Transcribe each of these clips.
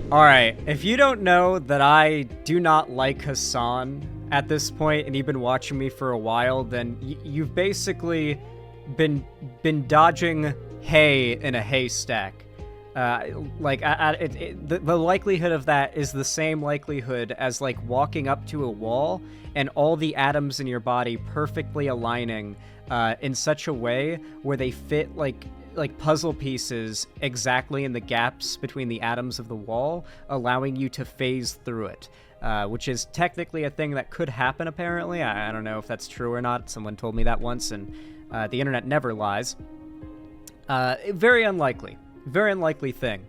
Alright, if you don't know that I do not like Hasan at this point, and you've been watching me for a while, then you've basically been dodging hay in a haystack. The likelihood of that is the same likelihood as, like, walking up to a wall and all the atoms in your body perfectly aligning in such a way where they fit, like puzzle pieces exactly in the gaps between the atoms of the wall, allowing you to phase through it, which is technically a thing that could happen, apparently. I don't know if that's true or not. Someone told me that once, and the internet never lies. Very unlikely. Very unlikely thing.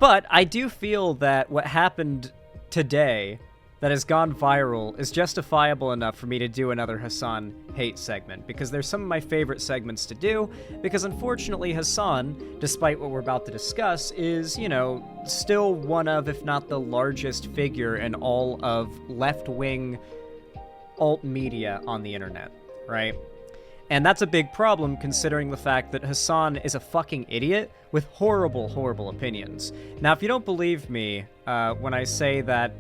But I do feel that what happened today that has gone viral is justifiable enough for me to do another Hasan hate segment, because they're some of my favorite segments to do, because unfortunately Hasan, despite what we're about to discuss, is, you know, still one of, if not the largest figure in all of left-wing alt media on the internet, right? And that's a big problem, considering the fact that Hasan is a fucking idiot with horrible, horrible opinions. Now, if you don't believe me when I say that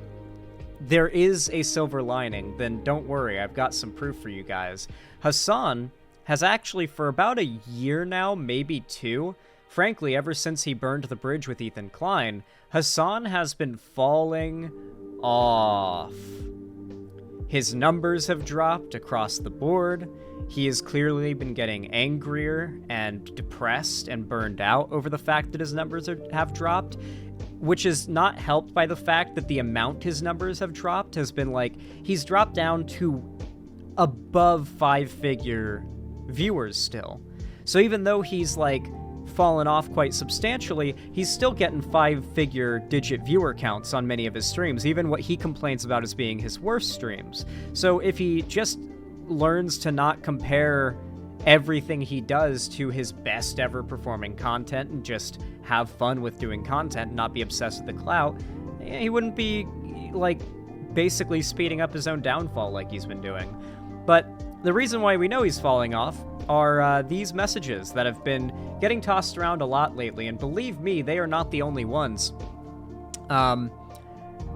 there is a silver lining, then don't worry, I've got some proof for you guys. Hasan has actually, for about a year now, maybe two, frankly, ever since he burned the bridge with Ethan Klein, Hasan has been falling off. His numbers have dropped across the board. He has clearly been getting angrier and depressed and burned out over the fact that his numbers have dropped, which is not helped by the fact that the amount his numbers have dropped has been, like, he's dropped down to above 5-figure viewers still. So even though he's, like, fallen off quite substantially, he's still getting 5-figure digit viewer counts on many of his streams, even what he complains about as being his worst streams. So if he just learns to not compare everything he does to his best ever performing content and just have fun with doing content and not be obsessed with the clout, he wouldn't be, like, basically speeding up his own downfall like he's been doing. But the reason why we know he's falling off are these messages that have been getting tossed around a lot lately, and believe me, they are not the only ones.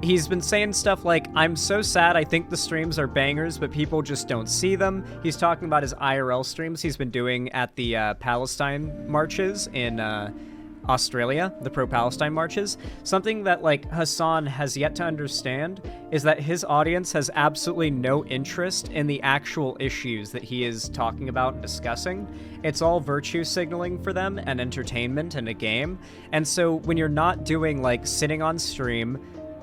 He's been saying stuff like, I'm so sad, I think the streams are bangers, but people just don't see them. He's talking about his IRL streams he's been doing at the Palestine marches in Australia, the pro-Palestine marches. Something that, like, Hasan has yet to understand is that his audience has absolutely no interest in the actual issues that he is talking about and discussing. It's all virtue signaling for them and entertainment and a game. And so when you're not doing, like, sitting on stream,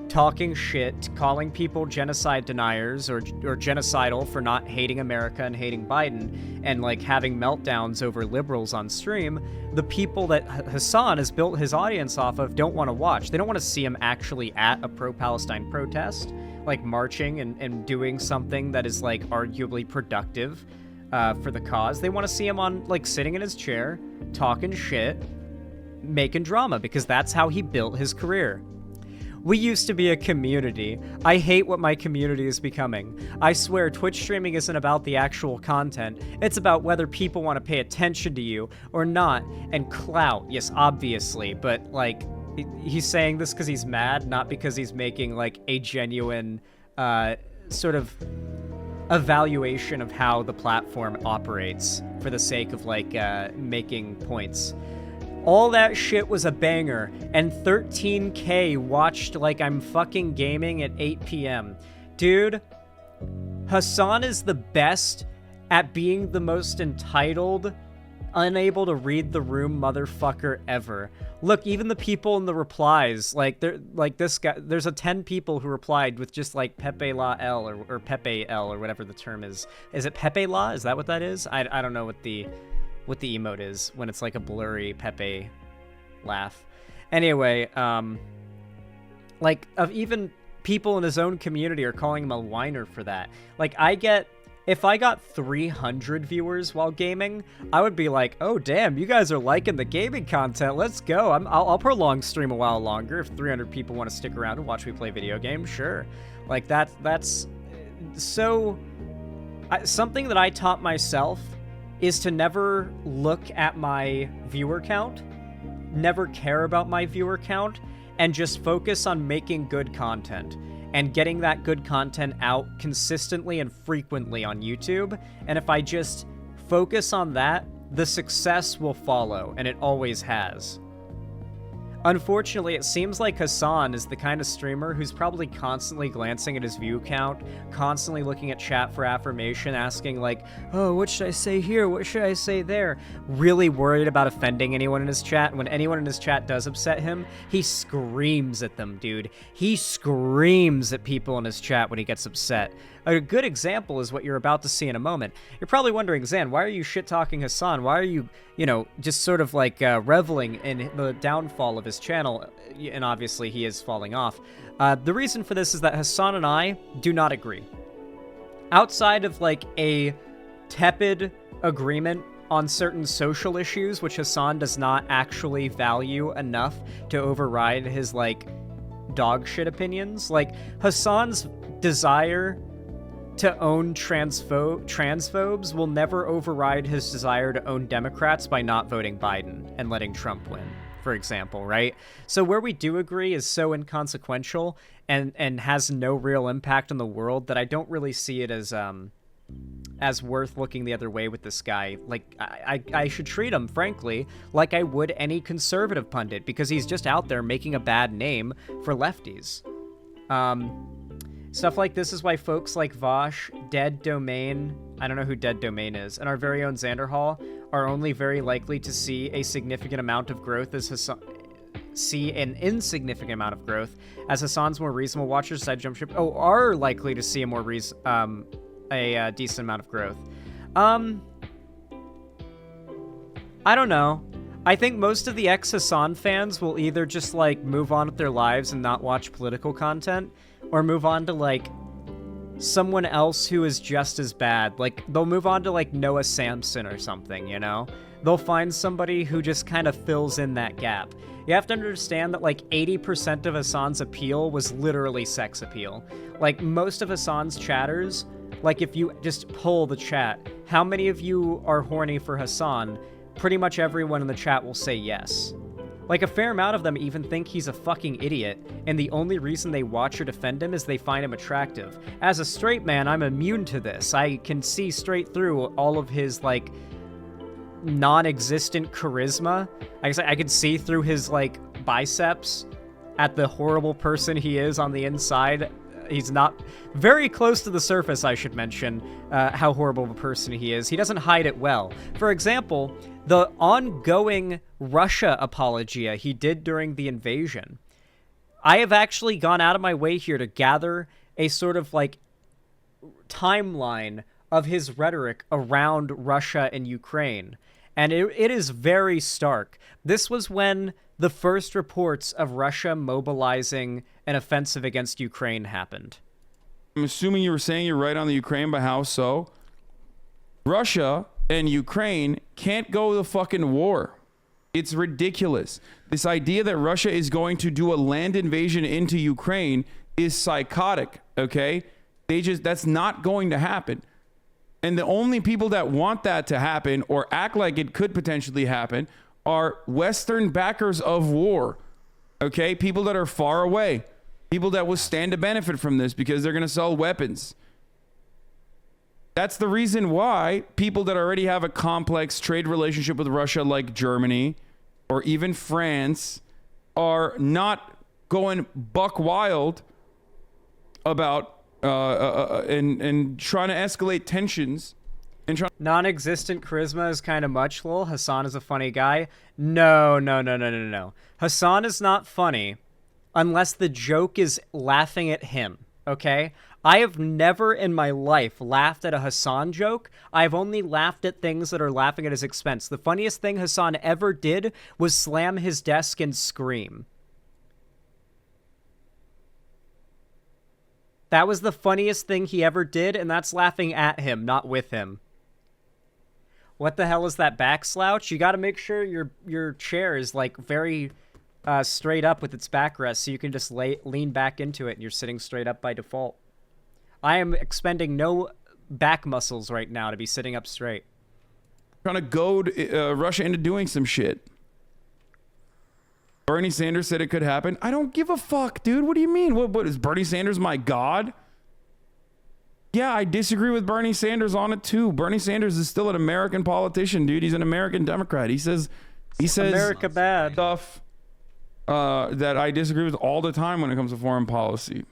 talking shit, calling people genocide deniers or genocidal for not hating America and hating Biden, and, like, having meltdowns over liberals on stream, the people that Hasan has built his audience off of don't want to watch. They don't want to see him actually at a pro-Palestine protest, like marching and doing something that is, like, arguably productive for the cause. They want to see him on, like, sitting in his chair, talking shit, making drama, because that's how he built his career. We used to be a community. I hate what my community is becoming. I swear, Twitch streaming isn't about the actual content. It's about whether people want to pay attention to you or not. And clout, yes, obviously, but, like, he's saying this because he's mad, not because he's making, like, a genuine sort of evaluation of how the platform operates for the sake of, like, making points. All that shit was a banger, and 13K watched like I'm fucking gaming at 8 p.m. Dude, Hasan is the best at being the most entitled, unable to read the room motherfucker ever. Look, even the people in the replies, like, they're like this guy, there's 10 people who replied with just, like, Pepe La L or Pepe L or whatever the term is. Is it Pepe La? Is that what that is? I don't know what the emote is when it's like a blurry Pepe laugh. Anyway, like, of even people in his own community are calling him a whiner for that. Like, if I got 300 viewers while gaming, I would be like, oh damn, you guys are liking the gaming content, let's go. I'll prolong stream a while longer if 300 people want to stick around and watch me play video games, sure. Like, that's so something that I taught myself is to never look at my viewer count, never care about my viewer count, and just focus on making good content and getting that good content out consistently and frequently on YouTube. And if I just focus on that, the success will follow, and it always has. Unfortunately, it seems like Hasan is the kind of streamer who's probably constantly glancing at his view count, constantly looking at chat for affirmation, asking like, oh, what should I say here? What should I say there? Really worried about offending anyone in his chat. And when anyone in his chat does upset him, he screams at them, dude. He screams at people in his chat when he gets upset. A good example is what you're about to see in a moment. You're probably wondering, Zan, why are you shit-talking Hasan? Why are you, just sort of like reveling in the downfall of his channel? And obviously he is falling off. The reason for this is that Hasan and I do not agree. Outside of like a tepid agreement on certain social issues, which Hasan does not actually value enough to override his like dog shit opinions, like Hasan's desire to own transphobes will never override his desire to own Democrats by not voting Biden and letting Trump win, for example, right? So where we do agree is so inconsequential and has no real impact on the world that I don't really see it as worth looking the other way with this guy. Like, I should treat him, frankly, like I would any conservative pundit, because he's just out there making a bad name for lefties. Stuff like this is why folks like Vosh, Dead Domain, I don't know who Dead Domain is, and our very own Xanderhall are only very likely to see a significant amount of growth as Hasan, see an insignificant amount of growth as Hasan's more reasonable watchers decide jump ship. Oh, are likely to see a more decent amount of growth. I don't know. I think most of the ex-Hasan fans will either just like move on with their lives and not watch political content, or move on to like someone else who is just as bad. Like they'll move on to like Noah Samson or something, They'll find somebody who just kind of fills in that gap. You have to understand that like 80% of Hasan's appeal was literally sex appeal. Like most of Hasan's chatters, like if you just pull the chat, how many of you are horny for Hasan? Pretty much everyone in the chat will say yes. Like, a fair amount of them even think he's a fucking idiot, and the only reason they watch or defend him is they find him attractive. As a straight man, I'm immune to this. I can see straight through all of his, like, non-existent charisma. I can see through his, like, biceps at the horrible person he is on the inside. He's not very close to the surface, I should mention, how horrible of a person he is. He doesn't hide it well. For example, the ongoing Russia apologia he did during the invasion. I have actually gone out of my way here to gather a sort of like timeline of his rhetoric around Russia and Ukraine. And it is very stark. This was when the first reports of Russia mobilizing an offensive against Ukraine happened. I'm assuming you were saying you're right on the Ukraine, but how so? Russia and Ukraine can't go to fucking war. It's ridiculous. This idea that Russia is going to do a land invasion into Ukraine is psychotic, okay? That's not going to happen. And the only people that want that to happen or act like it could potentially happen are Western backers of war, okay? People that are far away. People that will stand to benefit from this because they're going to sell weapons. That's the reason why people that already have a complex trade relationship with Russia, like Germany or even France, are not going buck wild about and trying to escalate tensions. Non-existent charisma is kind of much, lol. Hasan is a funny guy. No. Hasan is not funny unless the joke is laughing at him, okay? I have never in my life laughed at a Hasan joke. I've only laughed at things that are laughing at his expense. The funniest thing Hasan ever did was slam his desk and scream. That was the funniest thing he ever did, and that's laughing at him, not with him. What the hell is that back slouch? You got to make sure your chair is like very straight up with its backrest, so you can just lean back into it and you're sitting straight up by default. I am expending no back muscles right now to be sitting up straight. Trying to goad Russia into doing some shit. Bernie Sanders said it could happen. I don't give a fuck, dude. What do you mean? What is Bernie Sanders my god? Yeah, I disagree with Bernie Sanders on it too. Bernie Sanders is still an American politician, dude. He's an American Democrat. He says America bad stuff that I disagree with all the time when it comes to foreign policy.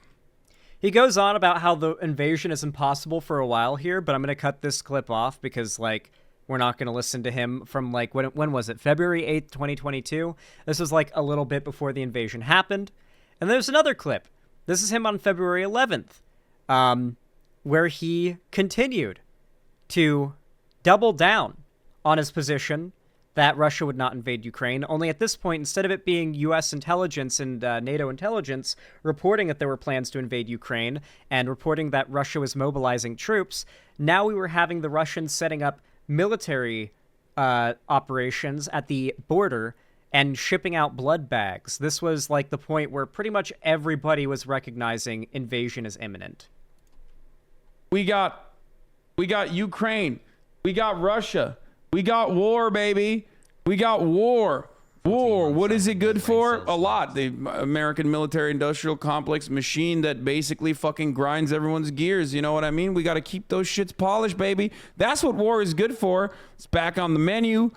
He goes on about how the invasion is impossible for a while here, but I'm going to cut this clip off because, like, we're not going to listen to him from, like, when was it? February 8th, 2022? This was, like, a little bit before the invasion happened. And there's another clip. This is him on February 11th, where he continued to double down on his position that Russia would not invade Ukraine. Only at this point, instead of it being U.S. intelligence and NATO intelligence reporting that there were plans to invade Ukraine and reporting that Russia was mobilizing troops, now we were having the Russians setting up military operations at the border and shipping out blood bags. This was like the point where pretty much everybody was recognizing invasion is imminent. We got Ukraine. We got Russia. We got war, baby. We got war. War. What is it good for? A lot. The American military-industrial complex machine that basically fucking grinds everyone's gears. You know what I mean? We got to keep those shits polished, baby. That's what war is good for. It's back on the menu.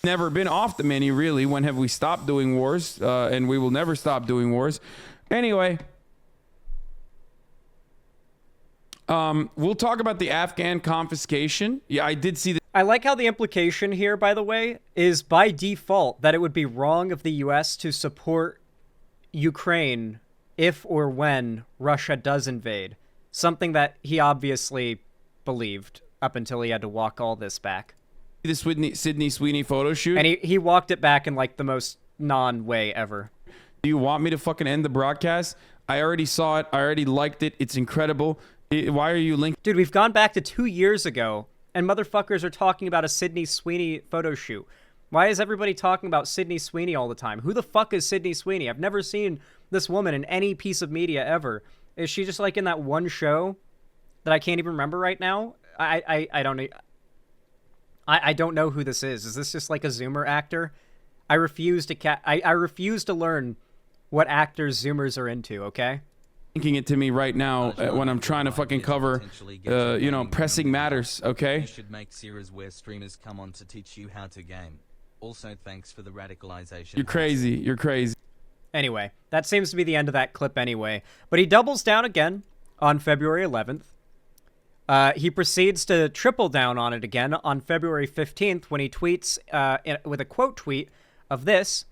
Never been off the menu, really. When have we stopped doing wars? And we will never stop doing wars. Anyway. We'll talk about the Afghan confiscation. Yeah, I did see that. I like how the implication here, by the way, is by default that it would be wrong of the U.S. to support Ukraine if or when Russia does invade. Something that he obviously believed up until he had to walk all this back. The Sydney Sweeney photo shoot. And he walked it back in like the most non-way ever. Do you want me to fucking end the broadcast? I already saw it. I already liked it. It's incredible. Why are you linked? Dude, we've gone back to 2 years ago, and motherfuckers are talking about a Sydney Sweeney photo shoot. Why is everybody talking about Sydney Sweeney all the time? Who the fuck is Sydney Sweeney? I've never seen this woman in any piece of media ever. Is she just like in that one show that I can't even remember right now? I don't know who this is. Is this just like a Zoomer actor? I refuse to learn what actors Zoomers are into, okay? Linking it to me right now when I'm trying to fucking cover, pressing matters, okay? You should make series where streamers come on to teach you how to game. Also, thanks for the radicalization. You're crazy. You're crazy. Anyway, that seems to be the end of that clip anyway. But he doubles down again on February 11th. He proceeds to triple down on it again on February 15th when he tweets with a quote tweet of this.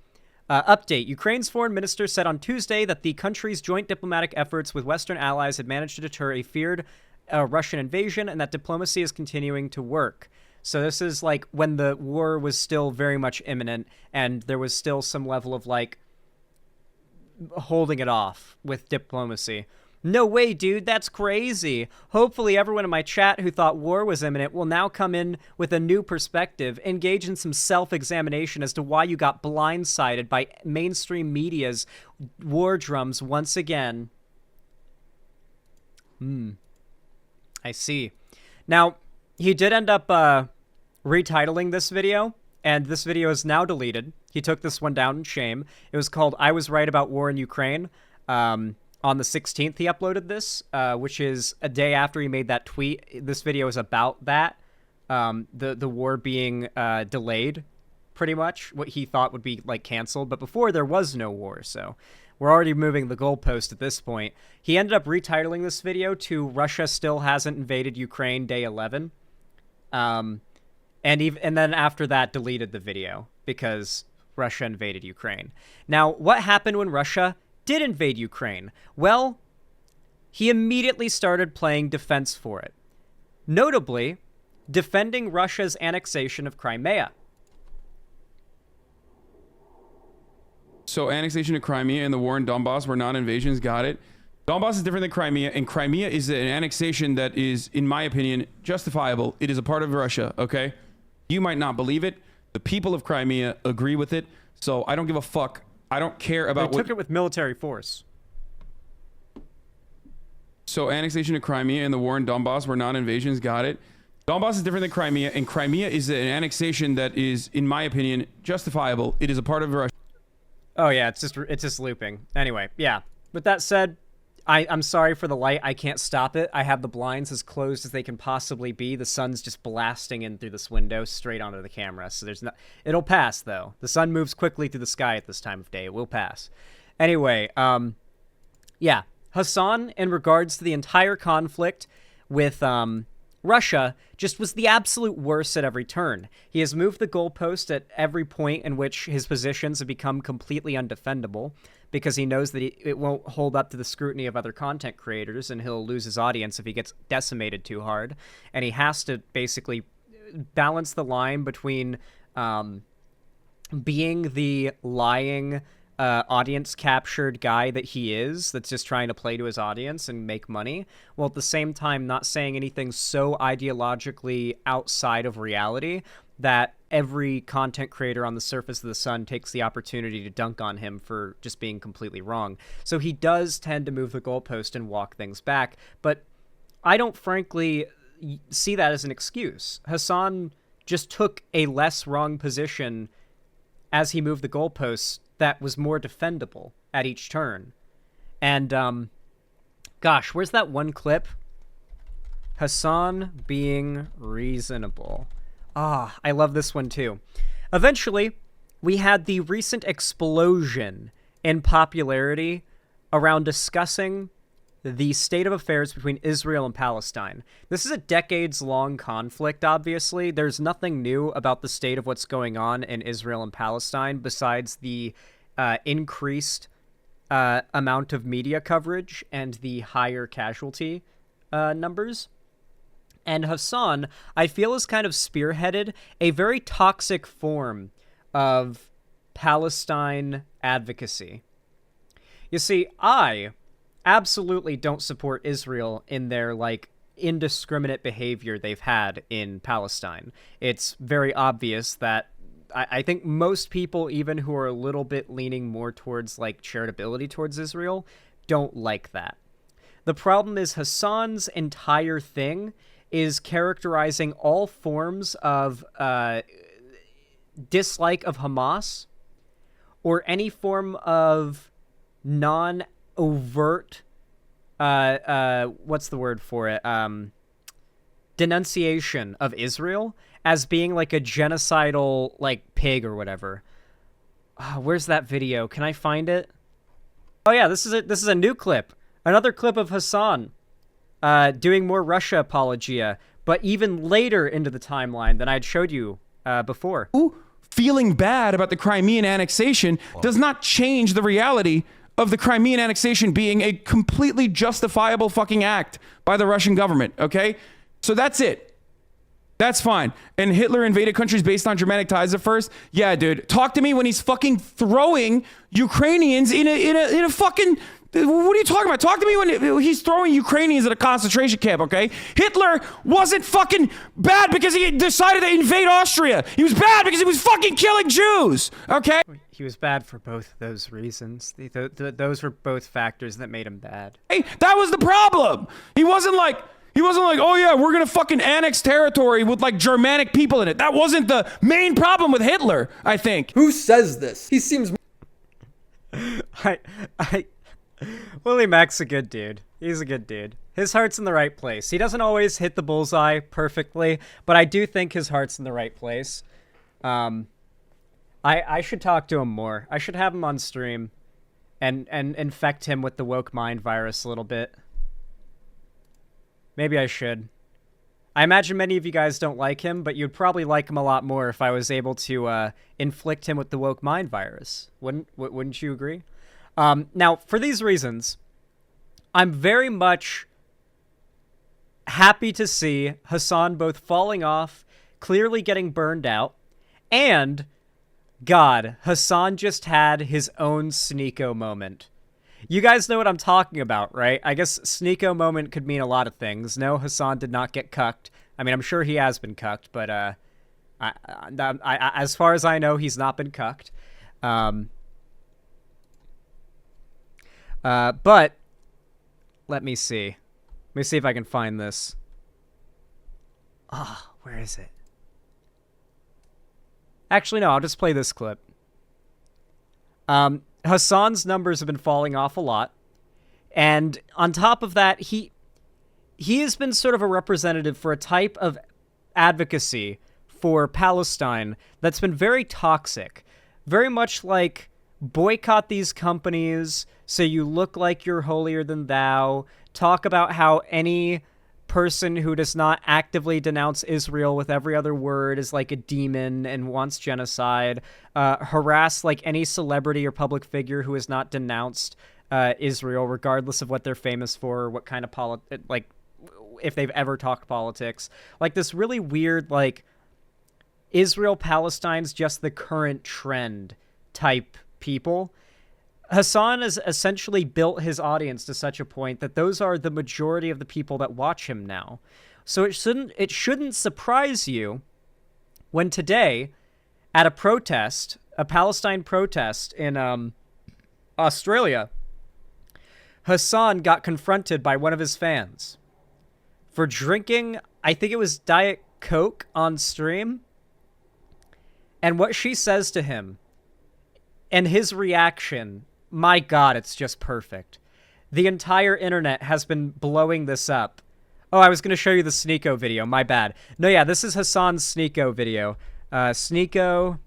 Update. Ukraine's foreign minister said on Tuesday that the country's joint diplomatic efforts with Western allies had managed to deter a feared Russian invasion and that diplomacy is continuing to work. So this is like when the war was still very much imminent and there was still some level of like holding it off with diplomacy. No way, dude. That's crazy. Hopefully everyone in my chat who thought war was imminent will now come in with a new perspective, engage in some self-examination as to why you got blindsided by mainstream media's war drums once again. I see. Now, he did end up retitling this video, and this video is now deleted. He took this one down in shame. It was called I Was Right About War in Ukraine. On the 16th, he uploaded this, which is a day after he made that tweet. This video is about that, the war being delayed, pretty much, what he thought would be, like, canceled. But before, there was no war, so we're already moving the goalpost at this point. He ended up retitling this video to Russia Still Hasn't Invaded Ukraine, Day 11. And then after that, deleted the video because Russia invaded Ukraine. Now, what happened when Russia did invade Ukraine? Well, he immediately started playing defense for it. Notably, defending Russia's annexation of Crimea. So annexation of Crimea and the war in Donbass were not invasions, got it. Donbass is different than Crimea, and Crimea is an annexation that is, in my opinion, justifiable. It is a part of Russia, okay? You might not believe it. The people of Crimea agree with it, so I don't give a fuck. I don't care about what... They took it with military force. So annexation of Crimea and the war in Donbass were not invasions, got it. Donbass is different than Crimea, and Crimea is an annexation that is, in my opinion, justifiable. It is a part of Russia. Oh yeah, it's just looping. Anyway, yeah. With that said, I'm sorry for the light. I can't stop it. I have the blinds as closed as they can possibly be. The sun's just blasting in through this window straight onto the camera. So there's no. It'll pass though. The sun moves quickly through the sky at this time of day. It will pass. Anyway, yeah, Hasan, in regards to the entire conflict with Russia, just was the absolute worst at every turn. He has moved the goalpost at every point in which his positions have become completely undefendable, because he knows that it won't hold up to the scrutiny of other content creators, and he'll lose his audience if he gets decimated too hard. And he has to basically balance the line between being the lying, audience-captured guy that he is, that's just trying to play to his audience and make money, while at the same time not saying anything so ideologically outside of reality that every content creator on the surface of the sun takes the opportunity to dunk on him for just being completely wrong. So he does tend to move the goalpost and walk things back, but I don't frankly see that as an excuse. Hasan just took a less wrong position as he moved the goalposts that was more defendable at each turn. And, gosh, where's that one clip? Hasan being reasonable. Ah, I love this one too. Eventually, we had the recent explosion in popularity around discussing the state of affairs between Israel and Palestine. This is a decades-long conflict, obviously. There's nothing new about the state of what's going on in Israel and Palestine besides the increased amount of media coverage and the higher casualty numbers. And Hasan, I feel, has kind of spearheaded a very toxic form of Palestine advocacy. You see, I absolutely don't support Israel in their, like, indiscriminate behavior they've had in Palestine. It's very obvious that I think most people, even who are a little bit leaning more towards, like, charitability towards Israel, don't like that. The problem is Hasan's entire thing is characterizing all forms of dislike of Hamas or any form of non-overt, what's the word for it? Denunciation of Israel as being like a genocidal, like, pig or whatever. Where's that video? Can I find it? Oh yeah, this is a new clip. Another clip of Hasan doing more Russia apologia, but even later into the timeline than I'd showed you before. Feeling bad about the Crimean annexation does not change the reality of the Crimean annexation being a completely justifiable fucking act by the Russian government, okay? So that's it. That's fine. And Hitler invaded countries based on Germanic ties at first? Yeah, dude. Talk to me when he's fucking throwing Ukrainians in a fucking... What are you talking about? Talk to me when he's throwing Ukrainians at a concentration camp, okay? Hitler wasn't fucking bad because he decided to invade Austria. He was bad because he was fucking killing Jews, okay? He was bad for both of those reasons. Those were both factors that made him bad. Hey, that was the problem. He wasn't like, oh yeah, we're gonna fucking annex territory with like Germanic people in it. That wasn't the main problem with Hitler, I think. Who says this? He seems... Willie Mack's a good dude. He's a good dude. His heart's in the right place. He doesn't always hit the bullseye perfectly, but I do think his heart's in the right place. I should talk to him more. I should have him on stream and infect him with the woke mind virus a little bit. Maybe I should. I imagine many of you guys don't like him, but you'd probably like him a lot more if I was able to inflict him with the woke mind virus. Wouldn't you agree? Now, for these reasons, I'm very much happy to see Hasan both falling off, clearly getting burned out, and, God, Hasan just had his own Sneeko moment. You guys know what I'm talking about, right? I guess Sneeko moment could mean a lot of things. No, Hasan did not get cucked. I mean, I'm sure he has been cucked, but as far as I know, he's not been cucked. But let me see. Let me see if I can find this. Ah, where is it? Actually, no, I'll just play this clip. Hasan's numbers have been falling off a lot. And on top of that, he has been sort of a representative for a type of advocacy for Palestine that's been very toxic. Very much like boycott these companies so you look like you're holier than thou. Talk about how any person who does not actively denounce Israel with every other word is like a demon and wants genocide. Harass like any celebrity or public figure who has not denounced Israel, regardless of what they're famous for or what kind of like if they've ever talked politics. Like this really weird, like Israel Palestine's just the current trend type people. Hasan has essentially built his audience to such a point that those are the majority of the people that watch him now. So it shouldn't surprise you when today, at a protest, a Palestine protest in Australia, Hasan got confronted by one of his fans for drinking, I think it was Diet Coke on stream. And what she says to him and his reaction, my God, it's just perfect. The entire internet has been blowing this up. Oh, I was going to show you the Sneeko video. My bad. No, yeah, this is Hasan's Sneeko video. Sneeko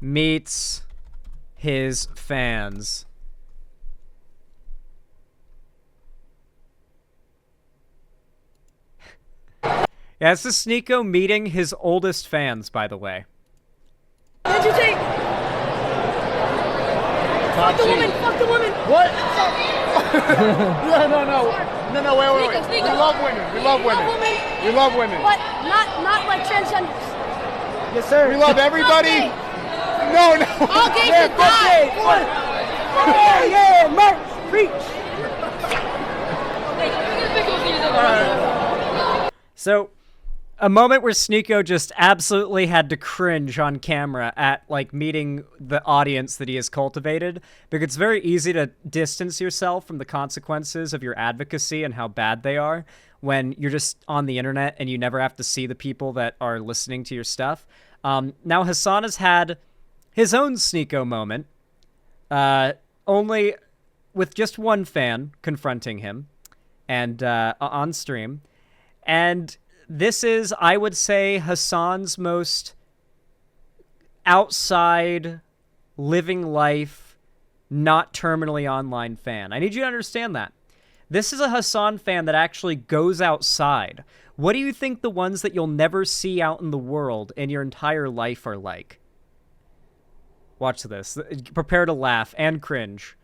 meets his fans. Yeah, this is Sneeko meeting his oldest fans, by the way. What did you take? Fuck the woman! Fuck the woman! What? No, wait. Sneeko. We love women. We love women. We love women. But not like transgenders. Yes, sir. We love everybody. No. All gays should die. Yeah, Mark, preach. So, a moment where Sneeko just absolutely had to cringe on camera at, like, meeting the audience that he has cultivated, because it's very easy to distance yourself from the consequences of your advocacy and how bad they are when you're just on the internet and you never have to see the people that are listening to your stuff. Now, Hasan has had his own Sneeko moment, only with just one fan confronting him and on stream, and this is, I would say, Hasan's most outside, living life, not terminally online fan. I need you to understand that. This is a Hasan fan that actually goes outside. What do you think the ones that you'll never see out in the world in your entire life are like? Watch this. Prepare to laugh and cringe.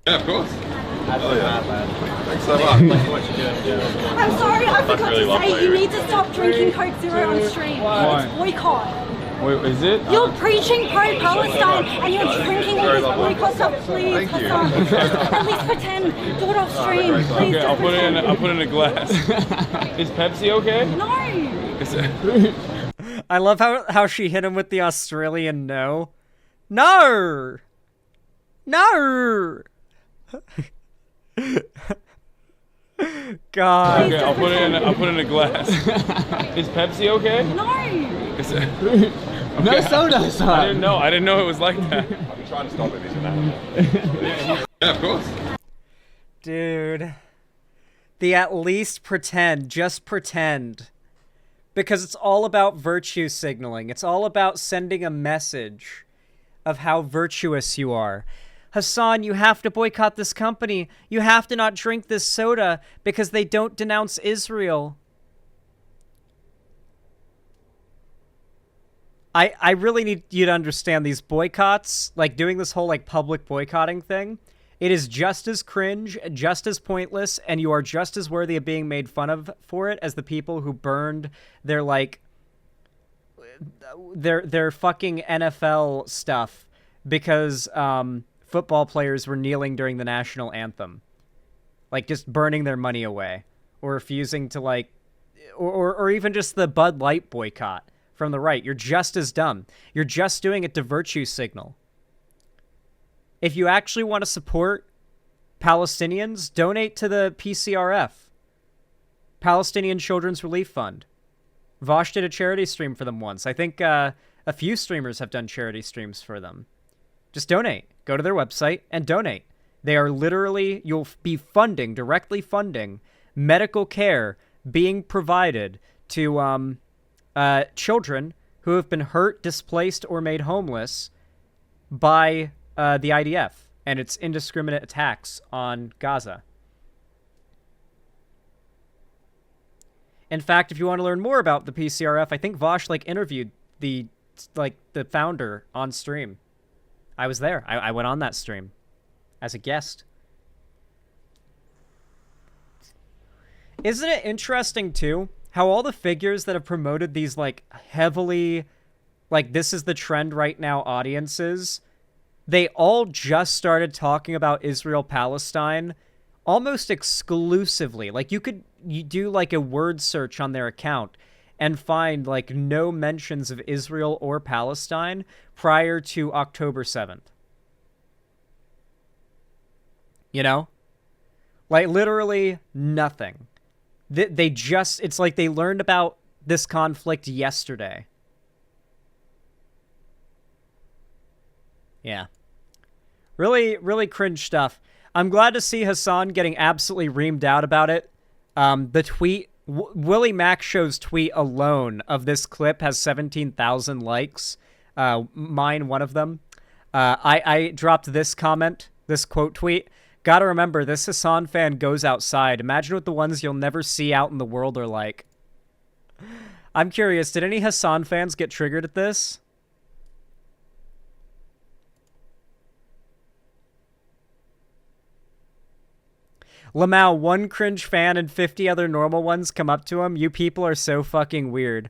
Yeah, of course. Oh, yeah. Thanks so much. I'm sorry, I forgot really to say lovely. you need to stop drinking Coke Zero on stream. Why? It's boycott. Wait, is it? You're preaching pro-Palestine and you're drinking all this boycott stuff. Please, Thank you. Hasan, at least pretend. Do it off stream. Please, Okay, I'll just put it in. pretend. I'll put it in a glass. Is Pepsi okay? No. I love how she hit him with the Australian no. No! No! God. Okay, I'll put it in. I'll put it in a glass. Is Pepsi okay? No. Is it? Okay. No soda, son. I didn't know it was like that. I'm trying to stop it, isn't that? Yeah, of course. Dude. The at least pretend. Just pretend. Because it's all about virtue signaling. It's all about sending a message of how virtuous you are. Hasan, you have to boycott this company. You have to not drink this soda because they don't denounce Israel. I really need you to understand these boycotts, like doing this whole like public boycotting thing. It is just as cringe, just as pointless, and you are just as worthy of being made fun of for it as the people who burned their like their fucking NFL stuff because football players were kneeling during the national anthem. Like just burning their money away or refusing to like or even just the Bud Light boycott from the right. You're just as dumb. You're just doing it to virtue signal. If you actually want to support Palestinians, donate to the PCRF, Palestinian Children's Relief Fund. Vosh did a charity stream for them once. I think a few streamers have done charity streams for them. Just donate. Go to their website and donate. They are literally, you'll be directly funding medical care being provided to children who have been hurt, displaced, or made homeless by the IDF and its indiscriminate attacks on Gaza. In fact, if you want to learn more about the PCRF, I think Vosh interviewed the founder on stream. I was there. I went on that stream as a guest. Isn't it interesting too how all the figures that have promoted these heavily this is the trend right now audiences, they all just started talking about Israel Palestine almost exclusively. You do a word search on their account and find no mentions of Israel or Palestine prior to October 7th. You know? Literally nothing. They just, it's like they learned about this conflict yesterday. Yeah. Really, really cringe stuff. I'm glad to see Hasan getting absolutely reamed out about it. The tweet, Willie Mac Show's tweet alone of this clip has 17,000 likes. Mine, one of them. I dropped this comment, this quote tweet. Gotta remember, this Hasan fan goes outside. Imagine what the ones you'll never see out in the world are like. I'm curious, did any Hasan fans get triggered at this? Lamau, one cringe fan and 50 other normal ones come up to him. You people are so fucking weird.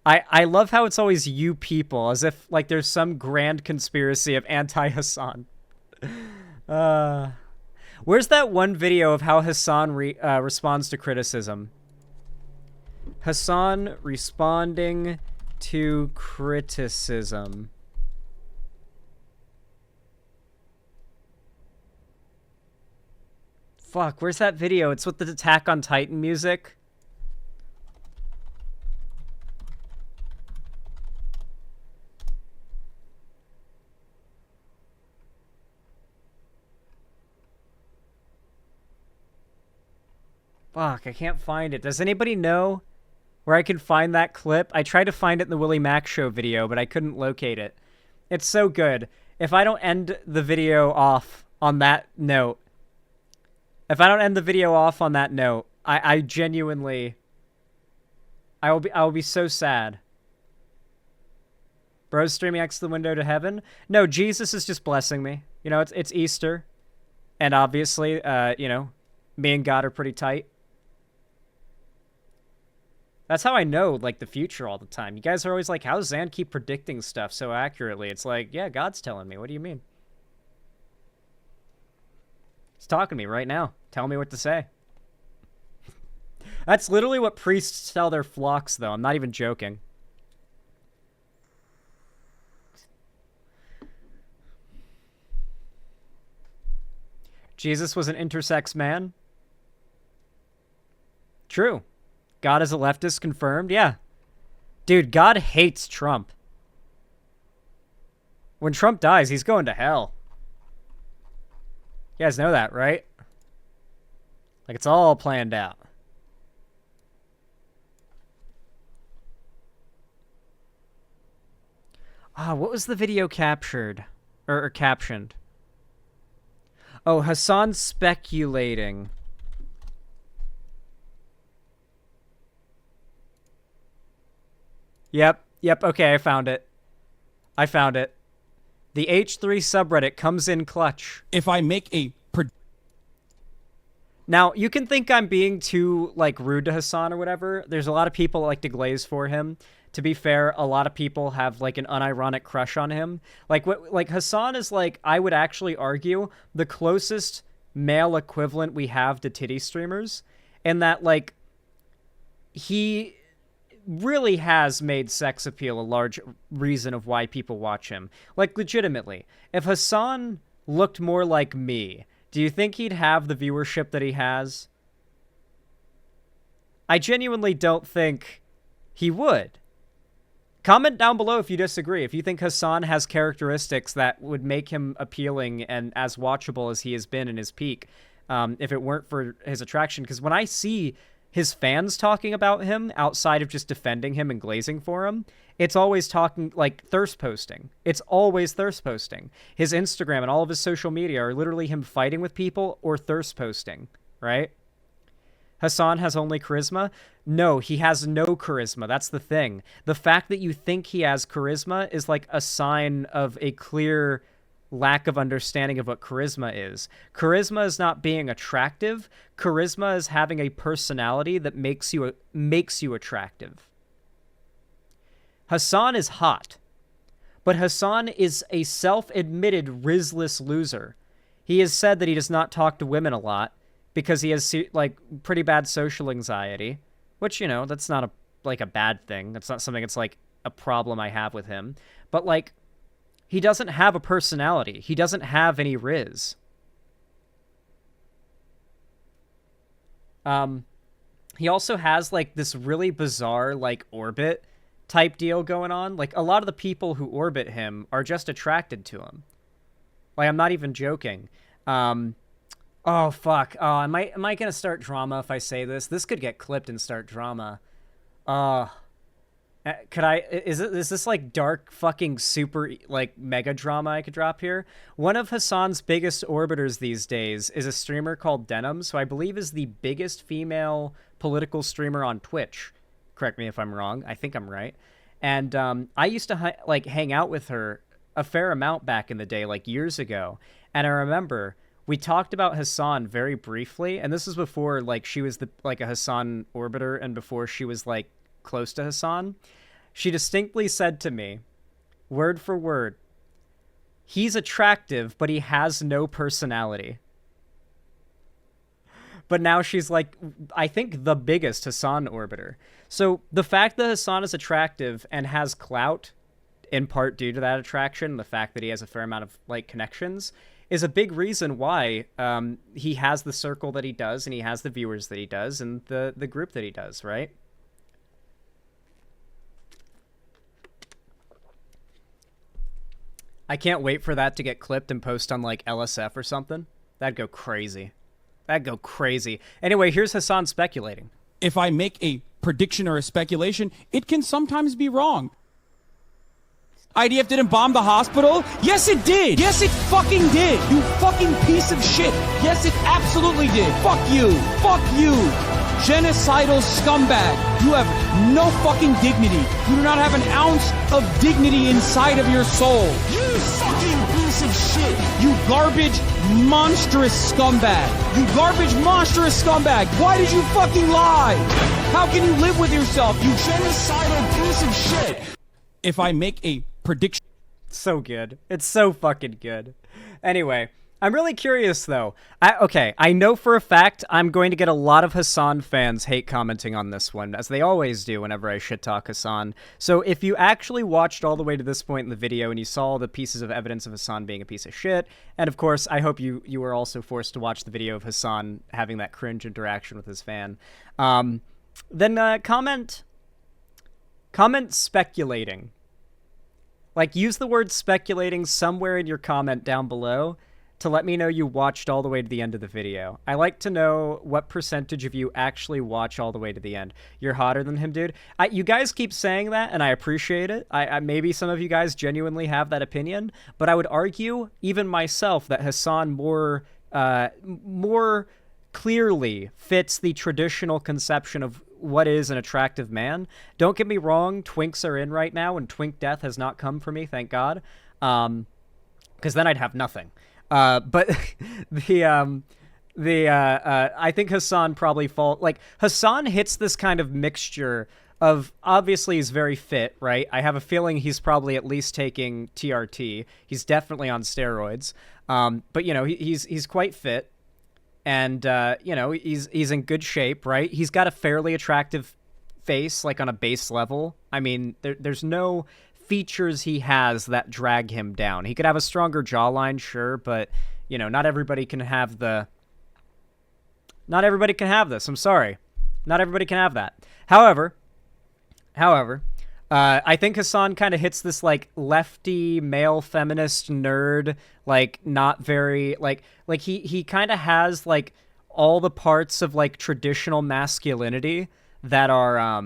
I love how it's always you people, as if there's some grand conspiracy of anti-Hasan. Where's that one video of how Hasan responds to criticism? Hasan responding to criticism. Fuck, where's that video? It's with the Attack on Titan music. Fuck, I can't find it. Does anybody know where I can find that clip? I tried to find it in the Willie Mac Show video, but I couldn't locate it. It's so good. If I don't end the video off on that note, I genuinely, I will be so sad. Bro's streaming X the window to heaven. No, Jesus is just blessing me. You know, it's Easter, and obviously, me and God are pretty tight. That's how I know, the future all the time. You guys are always like, how does Zan keep predicting stuff so accurately? It's like, yeah, God's telling me. What do you mean? He's talking to me right now. Telling me what to say. That's literally what priests tell their flocks, though. I'm not even joking. Jesus was an intersex man? True. God is a leftist, confirmed? Yeah. Dude, God hates Trump. When Trump dies, he's going to hell. You guys know that, right? It's all planned out. What was the video captured? Or captioned? Oh, Hasan speculating. Yep, okay, I found it. The H3 subreddit comes in clutch. If I make a... Now, you can think I'm being too, rude to Hasan or whatever. There's a lot of people that like to glaze for him. To be fair, a lot of people have, an unironic crush on him. Hasan is, I would actually argue, the closest male equivalent we have to titty streamers. And that, he really has made sex appeal a large reason of why people watch him. Legitimately. If Hasan looked more like me, do you think he'd have the viewership that he has? I genuinely don't think he would. Comment down below if you disagree. If you think Hasan has characteristics that would make him appealing and as watchable as he has been in his peak, if it weren't for his attraction. Because when I see his fans talking about him outside of just defending him and glazing for him, it's always talking like thirst posting. It's always thirst posting. His Instagram and all of his social media are literally him fighting with people or thirst posting, right? Hasan has only charisma? No, he has no charisma. That's the thing. The fact that you think he has charisma is like a sign of a clear lack of understanding of what charisma is. Charisma is not being attractive. Charisma is having a personality that makes you attractive. Hasan is hot, but Hasan is a self-admitted rizless loser. He has said that he does not talk to women a lot because he has like pretty bad social anxiety, which, you know, that's not a bad thing. That's not something that's like a problem I have with him. But like, he doesn't have a personality. He doesn't have any riz. He also has like this really bizarre like orbit type deal going on. Like a lot of the people who orbit him are just attracted to him. Like, I'm not even joking. Oh, fuck. Oh, am I going to start drama if I say this? This could get clipped and start drama. Is this like dark fucking super like mega drama I could drop here? One of Hasan's biggest orbiters these days is a streamer called Denim, who I believe is the biggest female political streamer on Twitch. Correct me if I'm wrong. I think I'm right. And I used to like hang out with her a fair amount back in the day, like years ago. And I remember we talked about Hasan very briefly, and this was before like she was like a Hasan orbiter and before she was like close to Hasan. She distinctly said to me, word for word, he's attractive, but he has no personality. But now she's like, I think the biggest Hasan orbiter. So the fact that Hasan is attractive and has clout, in part due to that attraction, the fact that he has a fair amount of like connections, is a big reason why he has the circle that he does, and he has the viewers that he does, and the group that he does, right? I can't wait for that to get clipped and post on like LSF or something. That'd go crazy. That'd go crazy. Anyway, here's Hasan speculating. If I make a prediction or a speculation, it can sometimes be wrong. IDF didn't bomb the hospital? Yes, it did. Yes, it fucking did. You fucking piece of shit. Yes, it absolutely did. Fuck you. Fuck you. Genocidal scumbag. You have no fucking dignity. You do not have an ounce of dignity inside of your soul. You fucking piece of shit. You garbage, monstrous scumbag. You garbage, monstrous scumbag. Why did you fucking lie? How can you live with yourself, you genocidal piece of shit? If I make a prediction. So good. It's so fucking good. Anyway, I'm really curious though. I know for a fact I'm going to get a lot of Hasan fans hate commenting on this one, as they always do whenever I shit talk Hasan. So if you actually watched all the way to this point in the video and you saw the pieces of evidence of Hasan being a piece of shit, and of course I hope you were also forced to watch the video of Hasan having that cringe interaction with his fan, then comment speculating. Like, use the word speculating somewhere in your comment down below to let me know you watched all the way to the end of the video. I like to know what percentage of you actually watch all the way to the end. You're hotter than him, dude. You guys keep saying that, and I appreciate it. Maybe some of you guys genuinely have that opinion, but I would argue, even myself, that Hasan more clearly fits the traditional conception of what is an attractive man. Don't get me wrong, twinks are in right now, and twink death has not come for me, thank God. Because then I'd have nothing. But I think Hasan probably Hasan hits this kind of mixture of, obviously he's very fit, right? I have a feeling he's probably at least taking TRT. He's definitely on steroids. But you know, he's quite fit. And, you know, he's in good shape, right? He's got a fairly attractive face, like on a base level. I mean, there's no features he has that drag him down. He could have a stronger jawline, sure, but, you know, not everybody can have this. I'm sorry. Not everybody can have that. However, I think Hasan kind of hits this like lefty male feminist nerd, like not very like he kind of has like all the parts of like traditional masculinity that are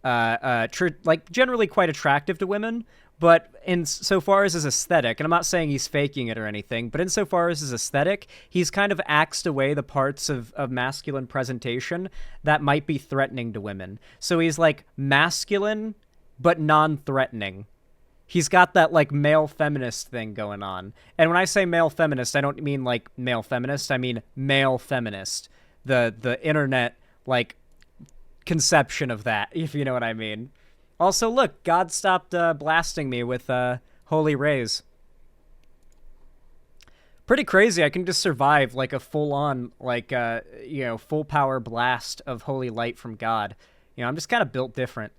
like generally quite attractive to women. But insofar as his aesthetic, and I'm not saying he's faking it or anything, but insofar as his aesthetic, he's kind of axed away the parts of masculine presentation that might be threatening to women. So he's like masculine, but non-threatening. He's got that like male feminist thing going on. And when I say male feminist, I don't mean like male feminist. I mean male feminist. The internet like conception of that, if you know what I mean. Also, look, God stopped blasting me with holy rays. Pretty crazy. I can just survive like a full-on, like, full power blast of holy light from God. I'm just kind of built different.